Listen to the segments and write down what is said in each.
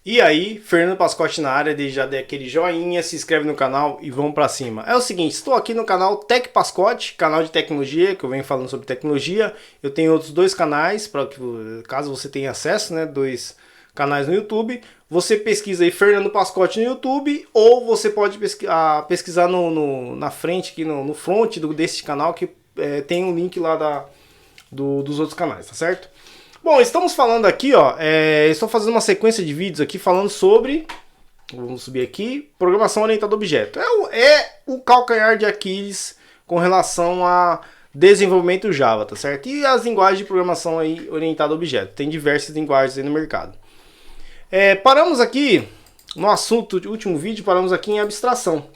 E aí, Fernando Pascotti na área, já dê aquele joinha, se inscreve no canal e vamos pra cima. É o seguinte, estou aqui no canal Tech Pascotti, canal de tecnologia, que eu venho falando sobre tecnologia. Eu tenho outros dois canais, para que caso você tenha acesso, né, dois canais no YouTube. Você pesquisa aí Fernando Pascotti no YouTube, ou você pode pesquisar na frente, aqui no front desse canal, que tem um link lá dos outros canais, tá certo? Bom, estamos falando aqui, ó, estou fazendo uma sequência de vídeos aqui falando sobre, vamos subir aqui, programação orientada a objeto. É o calcanhar de Aquiles com relação a desenvolvimento Java, tá certo? E as linguagens de programação aí orientada a objeto. Tem diversas linguagens aí no mercado. Paramos aqui no assunto do último vídeo, paramos aqui em abstração.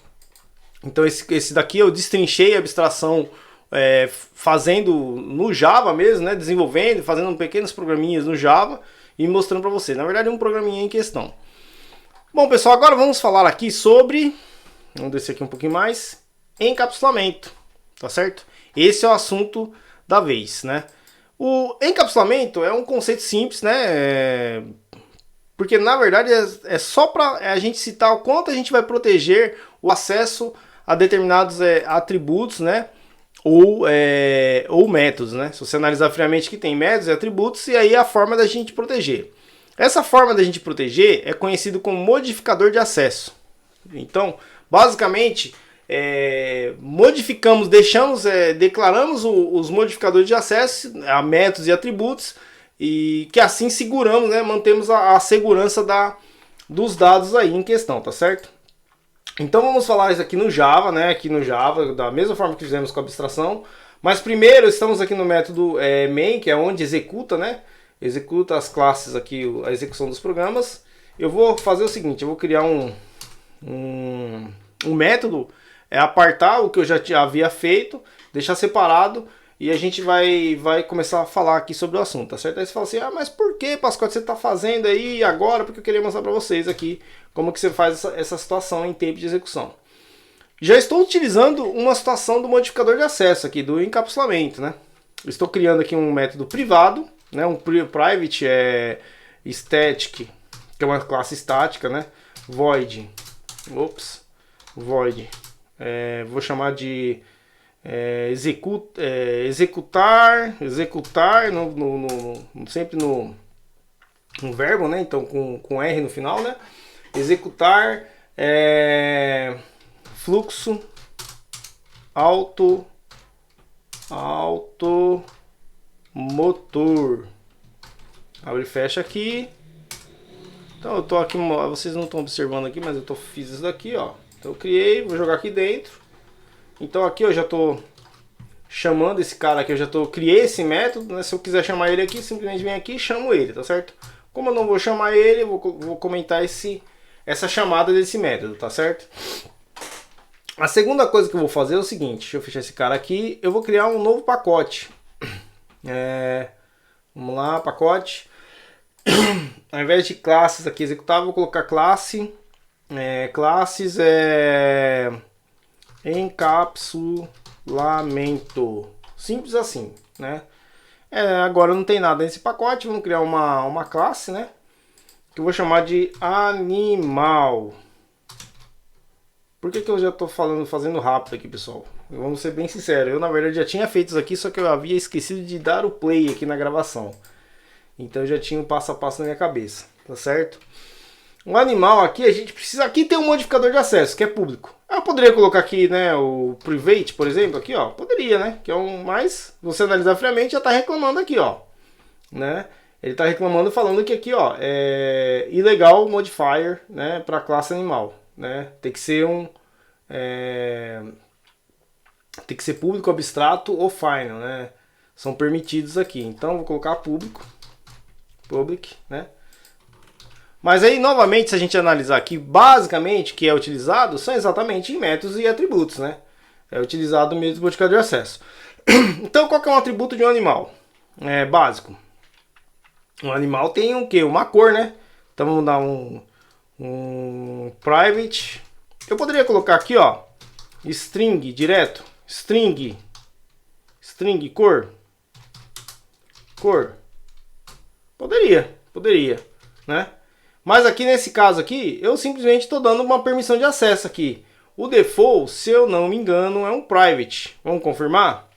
Então esse daqui eu destrinchei a abstração fazendo no Java mesmo, né, desenvolvendo, fazendo pequenos programinhas no Java e mostrando para você. Na verdade, um programinha em questão. Bom, pessoal, agora vamos falar aqui sobre, vamos descer aqui um pouquinho mais, encapsulamento, tá certo? Esse é o assunto da vez, né? O encapsulamento é um conceito simples, né? Porque na verdade é só para a gente citar o quanto a gente vai proteger o acesso a determinados atributos, né? Ou métodos, né? Se você analisar friamente que tem métodos e atributos, e aí a forma da gente proteger. Essa forma da gente proteger é conhecido como modificador de acesso. Então, basicamente, modificamos, declaramos os modificadores de acesso a métodos e atributos, e que assim seguramos, né? Mantemos a segurança dos dados aí em questão, tá certo? Então vamos falar isso aqui no Java, né? Aqui no Java, da mesma forma que fizemos com a abstração. Mas primeiro estamos aqui no método main, que é onde executa, né? Executa as classes aqui, a execução dos programas. Eu vou fazer o seguinte, eu vou criar um método, apartar o que eu já havia feito, deixar separado, e a gente vai começar a falar aqui sobre o assunto, tá certo? Aí você fala assim, mas por que, Pascoal, você está fazendo aí agora? Porque eu queria mostrar para vocês aqui como que você faz essa situação em tempo de execução. Já estou utilizando uma situação do modificador de acesso aqui, do encapsulamento, né? Estou criando aqui um método privado, né? Um private static, que é uma classe estática, né? Void, void, vou chamar de executar sempre no verbo, né? Então com R no final, né? Executar fluxo motor. Abre e fecha aqui. Então eu tô aqui, vocês não estão observando aqui, mas eu fiz isso daqui, ó. Então eu criei, vou jogar aqui dentro. Então aqui eu já tô chamando esse cara aqui, criei esse método, né? Se eu quiser chamar ele aqui, simplesmente vem aqui e chamo ele, tá certo? Como eu não vou chamar ele, eu vou comentar essa chamada desse método, tá certo? A segunda coisa que eu vou fazer é o seguinte, deixa eu fechar esse cara aqui, eu vou criar um novo pacote. Vamos lá, pacote. Ao invés de classes aqui executável, vou colocar classes encapsulamento. Simples assim, né? Agora não tem nada nesse pacote, vamos criar uma classe, né? Que eu vou chamar de animal. Por que eu já estou fazendo rápido aqui, pessoal? Vamos ser bem sinceros, eu na verdade já tinha feito isso aqui, só que eu havia esquecido de dar o play aqui na gravação. Então eu já tinha um passo a passo na minha cabeça, tá certo? O animal aqui, a gente precisa... Aqui tem um modificador de acesso, que é público. Eu poderia colocar aqui, né, o private, por exemplo, aqui, ó. Poderia, né? Que é mais... Você analisar friamente, já está reclamando aqui, ó. Né? Ele está reclamando falando que aqui, ó, é ilegal modifier, né, para classe animal, né? Tem que ser tem que ser público, abstrato ou final, né? São permitidos aqui. Então vou colocar público, public, né? Mas aí, novamente, se a gente analisar aqui, basicamente, o que é utilizado são exatamente em métodos e atributos, né? É utilizado mesmo o modificador de acesso. Então, qual que é um atributo de um animal? Básico. Um animal tem o quê? Uma cor, né? Então, vamos dar um private. Eu poderia colocar aqui, ó, string direto. String cor. Poderia, né? Mas aqui nesse caso aqui, eu simplesmente estou dando uma permissão de acesso aqui. O default, se eu não me engano, é um private. Vamos confirmar?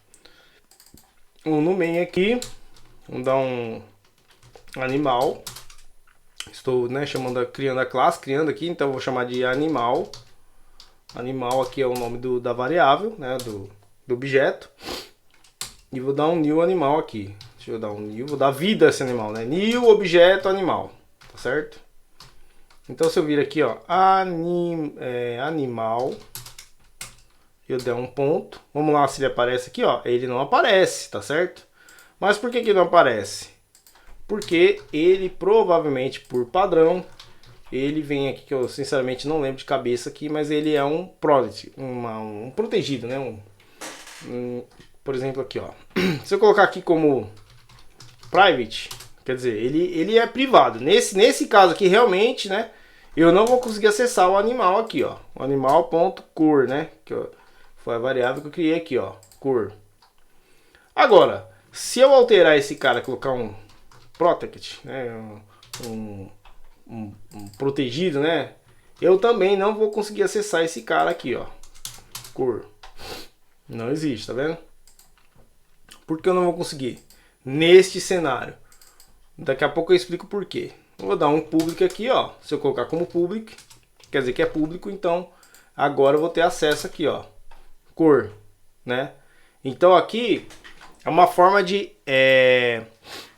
No main aqui, vamos dar um animal. Estou, né, criando a classe, criando aqui, então eu vou chamar de animal. Animal aqui é o nome da variável, né, do objeto. E vou dar um new animal aqui. Deixa eu dar um new, vou dar vida a esse animal, né? New objeto animal, tá certo? Então se eu vir aqui, ó, animal, eu der um ponto, vamos lá se ele aparece aqui, ó, ele não aparece, tá certo? Mas por que que não aparece? Porque ele provavelmente, por padrão, ele vem aqui, que eu sinceramente não lembro de cabeça aqui, mas ele é um protege, um protegido, né? Por exemplo aqui, ó, se eu colocar aqui como private, quer dizer, ele é privado. Nesse caso aqui, realmente, né, eu não vou conseguir acessar o animal aqui, ó, o animal.cor, né, que foi a variável que eu criei aqui, ó, cor. Agora, se eu alterar esse cara, colocar um protect, né, um protegido, né, eu também não vou conseguir acessar esse cara aqui, ó, cor. Não existe, tá vendo? Por que eu não vou conseguir? Neste cenário. Daqui a pouco eu explico por quê. Vou dar um public aqui, ó. Se eu colocar como public, quer dizer que é público, então agora eu vou ter acesso aqui, ó. Cor, né? Então aqui é uma forma de... ele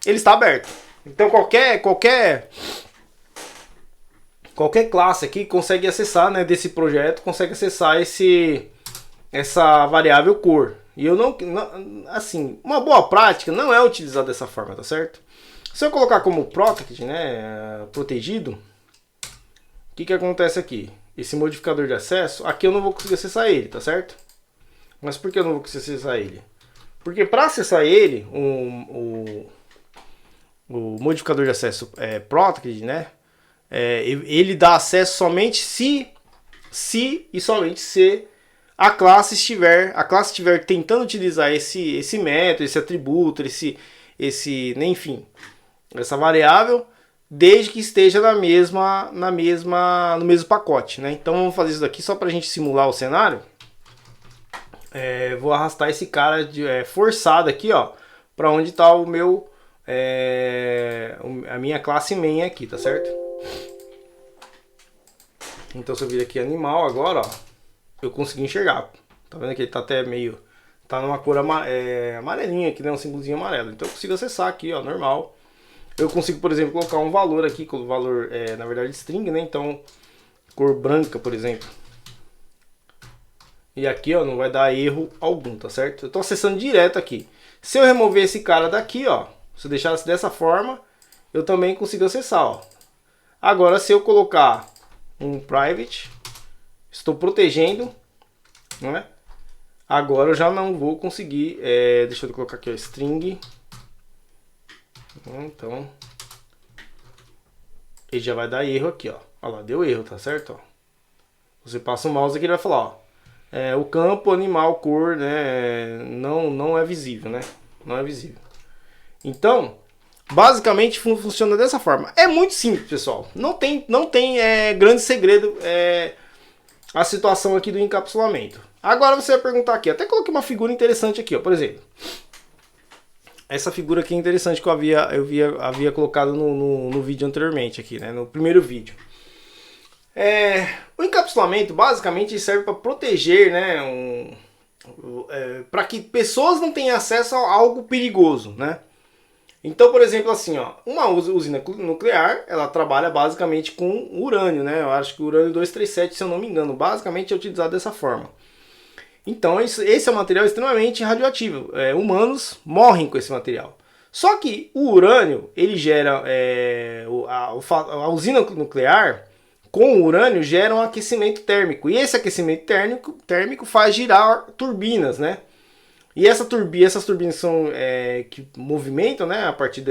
está aberto. Então qualquer classe aqui consegue acessar, né, desse projeto, consegue acessar essa variável cor. E eu não, assim, uma boa prática não é utilizar dessa forma, tá certo? Se eu colocar como protect, né, protegido, o que acontece aqui? Esse modificador de acesso, aqui eu não vou conseguir acessar ele, tá certo? Mas por que eu não vou conseguir acessar ele? Porque para acessar ele, o modificador de acesso protect, né, ele dá acesso somente se e somente se a classe estiver tentando utilizar esse método, esse atributo, enfim, essa variável, desde que esteja no mesmo pacote, né? Então vamos fazer isso daqui só para a gente simular o cenário. Vou arrastar esse cara forçado aqui, ó, para onde está o meu a minha classe main aqui, tá certo? Então se eu vir aqui animal agora, ó, eu consegui enxergar. Tá vendo que ele tá até meio... Tá numa cor amarelinha aqui, né? Um símbolozinho amarelo. Então eu consigo acessar aqui, ó, normal. Eu consigo, por exemplo, colocar um valor aqui, com o valor, na verdade, string, né? Então, cor branca, por exemplo. E aqui, ó, não vai dar erro algum, tá certo? Eu tô acessando direto aqui. Se eu remover esse cara daqui, ó, se eu deixar dessa forma, eu também consigo acessar, ó. Agora, se eu colocar um private... Estou protegendo, né? Agora eu já não vou conseguir. Deixa eu colocar aqui a string. Então, ele já vai dar erro aqui, ó. Olha lá, deu erro, tá certo? Ó. Você passa o mouse aqui, ele vai falar, ó. O campo animal cor, né? Não é visível, né? Não é visível. Então, basicamente funciona dessa forma. É muito simples, pessoal. Não tem grande segredo. A situação aqui do encapsulamento. Agora você vai perguntar aqui, até coloquei uma figura interessante aqui, ó, por exemplo. Essa figura aqui é interessante que eu havia colocado no vídeo anteriormente aqui, né, no primeiro vídeo. O encapsulamento basicamente serve para proteger, né, para que pessoas não tenham acesso a algo perigoso, né? Então, por exemplo, assim, ó, uma usina nuclear, ela trabalha basicamente com urânio, né? Eu acho que o urânio 237, se eu não me engano, basicamente é utilizado dessa forma. Então, esse é um material extremamente radioativo. Humanos morrem com esse material. Só que o urânio, ele gera... a usina nuclear, com o urânio, gera um aquecimento térmico. E esse aquecimento térmico faz girar turbinas, né? E essas turbinas são que movimentam, né, a partir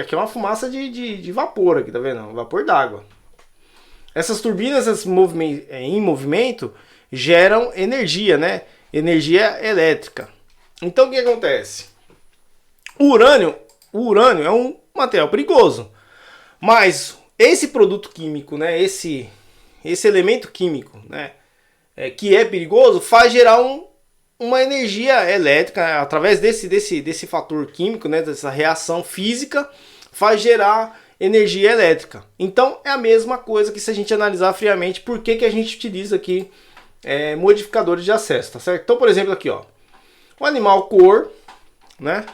aqui é uma fumaça de vapor aqui, tá vendo? Vapor d'água. Essas turbinas em movimento geram energia, né? Energia elétrica. Então o que acontece? O urânio é um material perigoso, mas esse produto químico, né, esse elemento químico, né, que é perigoso, faz gerar uma energia elétrica através desse fator químico, né, dessa reação física, faz gerar energia elétrica. Então é a mesma coisa que se a gente analisar friamente por que a gente utiliza aqui modificadores de acesso, tá certo? Então, por exemplo, aqui, ó, o animal cor, né,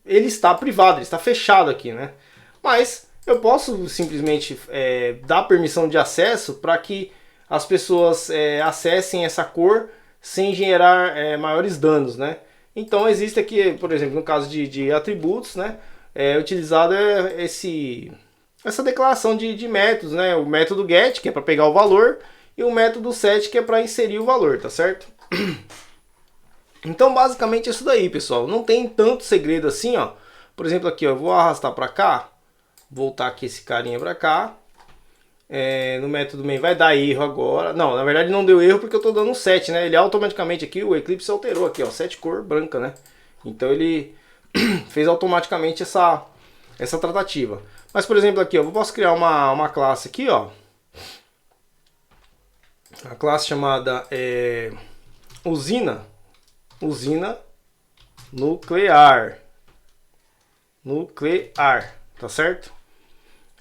ele está privado, ele está fechado aqui, né? Mas eu posso simplesmente dar permissão de acesso para que as pessoas acessem essa cor sem gerar maiores danos, né? Então existe aqui, por exemplo, no caso de atributos, né, utilizado essa declaração de métodos, né? O método get, que é para pegar o valor, e o método set, que é para inserir o valor, tá certo? Então basicamente é isso daí, pessoal. Não tem tanto segredo assim, ó. Por exemplo, aqui, ó, eu vou arrastar para cá, voltar aqui esse carinha para cá. No método main vai dar erro agora. Não, na verdade não deu erro porque eu tô dando um set, né? Ele automaticamente aqui, o Eclipse alterou aqui, ó, set cor branca, né? Então ele fez automaticamente essa tratativa. Mas por exemplo aqui, ó, eu posso criar uma classe aqui, ó. A classe chamada usina nuclear, tá certo?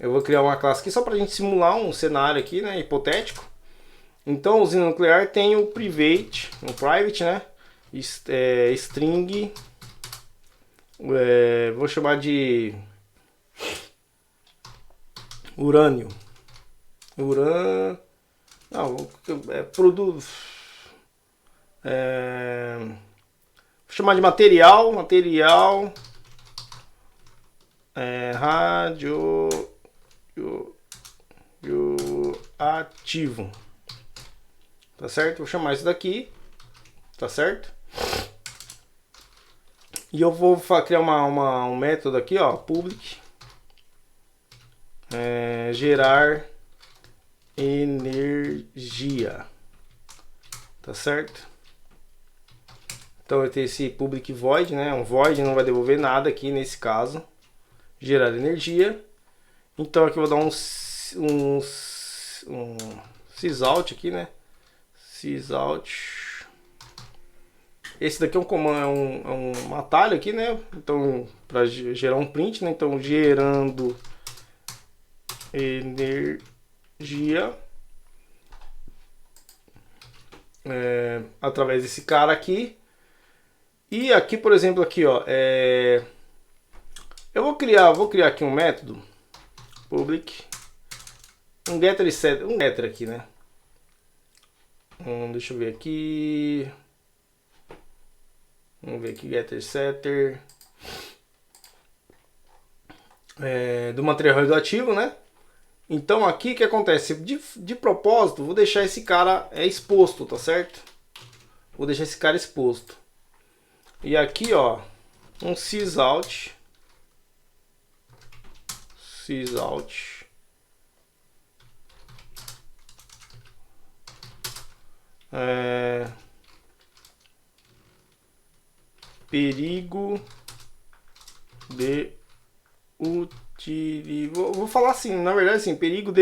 Eu vou criar uma classe aqui só para a gente simular um cenário aqui, né, hipotético. Então, a usina nuclear tem o private, né, string, vou chamar de urânio, produto, vou chamar de material radioativo, tá certo? Vou chamar isso daqui, tá certo? E eu vou criar um método aqui, ó, public gerar energia, tá certo? Então eu tenho esse public void, né? Um void não vai devolver nada aqui nesse caso. Gerar energia. Então aqui eu vou dar um sysout aqui, né? Sysout. Esse daqui é um comando, é um atalho aqui, né? Então para gerar um print, né? Então gerando energia através desse cara aqui. E aqui, por exemplo, aqui, ó, eu vou criar aqui um método public, um getter e setter, um getter aqui, né? Deixa eu ver aqui. Vamos ver aqui, getter setter do material radioativo, né? Então aqui o que acontece? De propósito, vou deixar esse cara exposto, tá certo? Vou deixar esse cara exposto. E aqui, ó, um sysout perigo de vou falar assim, na verdade assim, perigo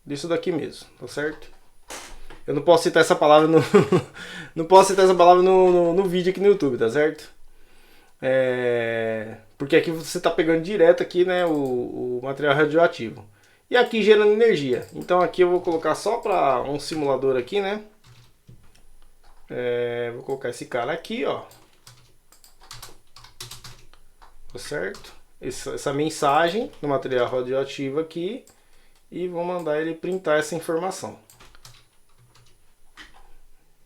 disso daqui mesmo, tá certo? Eu não posso citar essa palavra não posso citar essa palavra no vídeo aqui no YouTube, tá certo? Porque aqui você está pegando direto aqui, né, o material radioativo. E aqui gerando energia. Então aqui eu vou colocar só para um simulador aqui, né? Vou colocar esse cara aqui, ó. Tá certo? Essa mensagem do material radioativo aqui. E vou mandar ele printar essa informação.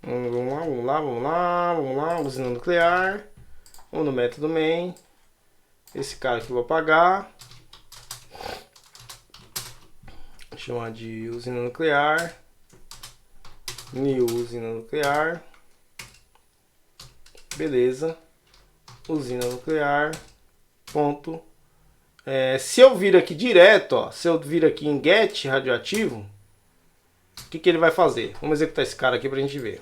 Vamos lá, usina nuclear. Vamos no método main. Esse cara aqui eu vou apagar. Vou chamar de usina nuclear. New usina nuclear. Beleza. Usina nuclear. Ponto. Se eu vir aqui direto, ó, se eu vir aqui em get radioativo, o que ele vai fazer? Vamos executar esse cara aqui pra gente ver.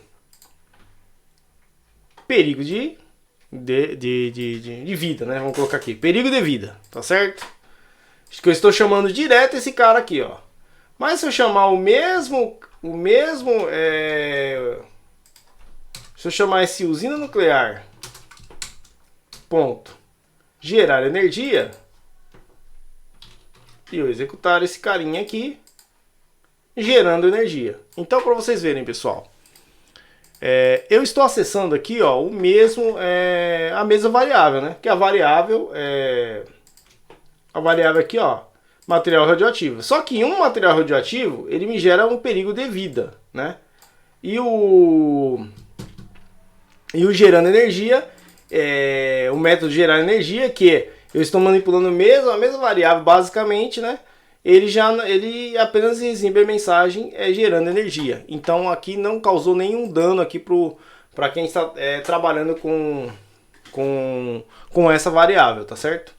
Perigo de vida, né? Vamos colocar aqui, perigo de vida, tá certo? que eu estou chamando direto esse cara aqui, ó. Mas se eu chamar se eu chamar esse usina nuclear, ponto, gerar energia, e eu executar esse carinha aqui, gerando energia. Então, para vocês verem, pessoal, eu estou acessando aqui, ó, a mesma variável, né? Que a variável aqui, ó, material radioativo. Só que um material radioativo, ele me gera um perigo de vida, né? E o gerando energia, o método de gerar energia, que eu estou manipulando a mesma variável, basicamente, né? Ele apenas exibe a mensagem gerando energia. Então aqui não causou nenhum dano aqui para quem está trabalhando com essa variável, tá certo?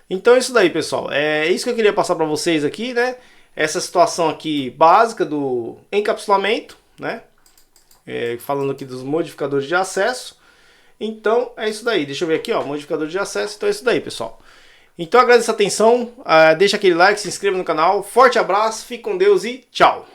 Então é isso daí, pessoal. É isso que eu queria passar para vocês aqui, né? Essa situação aqui básica do encapsulamento, né? Falando aqui dos modificadores de acesso. Então é isso daí. Deixa eu ver aqui, ó, modificador de acesso. Então é isso daí, pessoal. Então agradeço a atenção, deixa aquele like, se inscreva no canal. Forte abraço, fique com Deus e tchau!